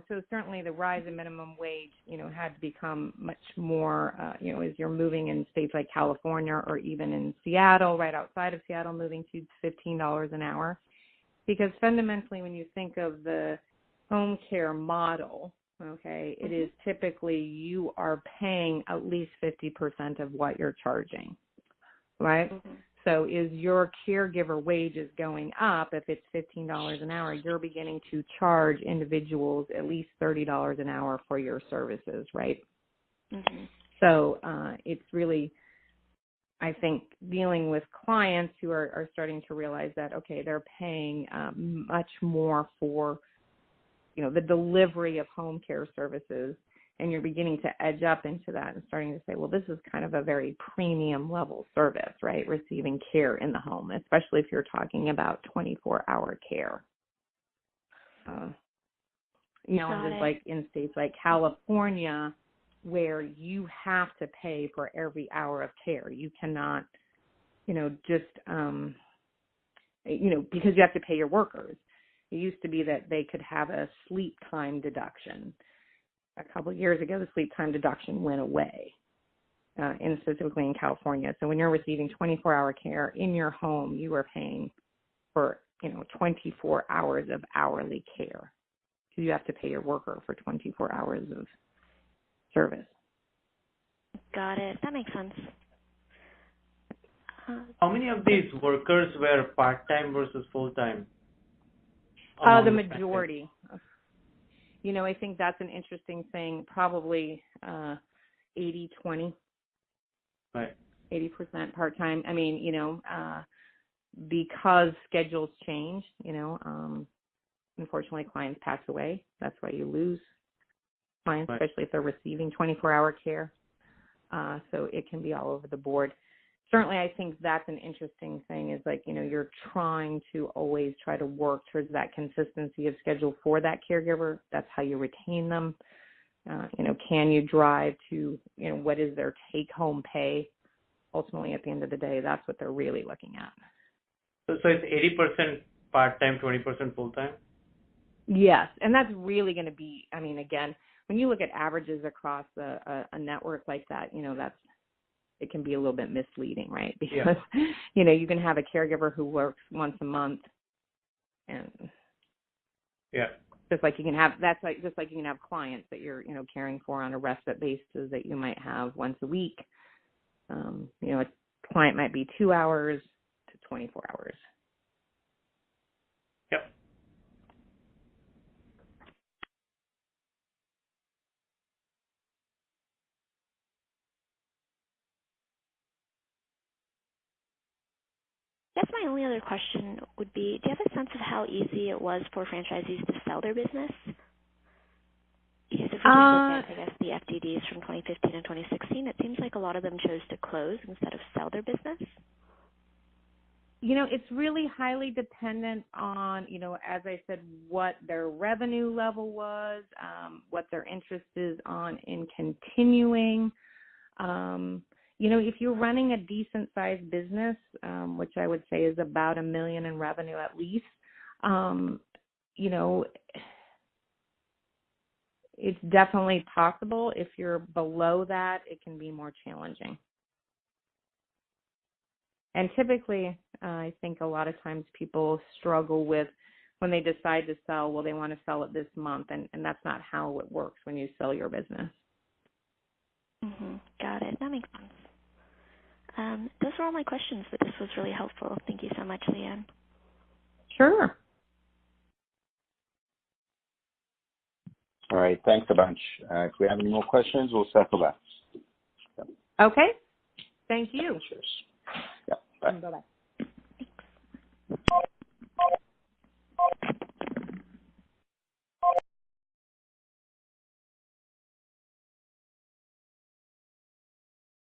So certainly the rise in minimum wage, had to become much more, as you're moving in states like California or even in Seattle, right outside of Seattle, moving to $15 an hour. Because fundamentally, when you think of the home care model, okay, it is typically you are paying at least 50% of what you're charging, right? So is your caregiver wages going up? If it's $15 an hour, you're beginning to charge individuals at least $30 an hour for your services, right? So it's really, I think, dealing with clients who are starting to realize that, okay, they're paying much more for, the delivery of home care services, and you're beginning to edge up into that and starting to say, well, this is kind of a very premium level service, right? Receiving care in the home, especially if you're talking about 24-hour care. It's like in states like California, where you have to pay for every hour of care. You cannot, because you have to pay your workers. It used to be that they could have a sleep time deduction. A couple of years ago, the sleep time deduction went away, specifically in California. So when you're receiving 24-hour care in your home, you are paying for, 24 hours of hourly care. So you have to pay your worker for 24 hours of service. Got it. That makes sense. How many of these workers were part-time versus full-time? The majority. I think that's an interesting thing, probably 80-20. Right. 80% part-time. I mean, because schedules change, unfortunately clients pass away. That's why you lose clients, right. Especially if they're receiving 24-hour care. So it can be all over the board. Certainly, I think that's an interesting thing is you're trying to always try to work towards that consistency of schedule for that caregiver. That's how you retain them. Can you drive to, what is their take-home pay? Ultimately, at the end of the day, that's what they're really looking at. So it's 80% part-time, 20% full-time? Yes, and that's really going to be, again, when you look at averages across a network like that, it can be a little bit misleading, right? Because, you can have a caregiver who works once a month, and just like you can have, just like you can have clients that you're, caring for on a respite basis that you might have once a week. A client might be 2 hours to 24 hours. Yep. I guess my only other question would be, do you have a sense of how easy it was for franchisees to sell their business? Because if we just look at, I guess, the FDDs from 2015 and 2016, it seems like a lot of them chose to close instead of sell their business. It's really highly dependent on, as I said, what their revenue level was, what their interest is on in continuing. If you're running a decent-sized business, which I would say is about $1 million in revenue at least, it's definitely possible. If you're below that, it can be more challenging. And typically, I think a lot of times people struggle with when they decide to sell, well, they want to sell it this month, and that's not how it works when you sell your business. Got it. That makes sense. Those are all my questions, but this was really helpful. Thank you so much, Leanne. Sure. All right. Thanks a bunch. If we have any more questions, we'll circle back. Yep. Okay. Thank you. Cheers. Yeah. Bye. Bye-bye.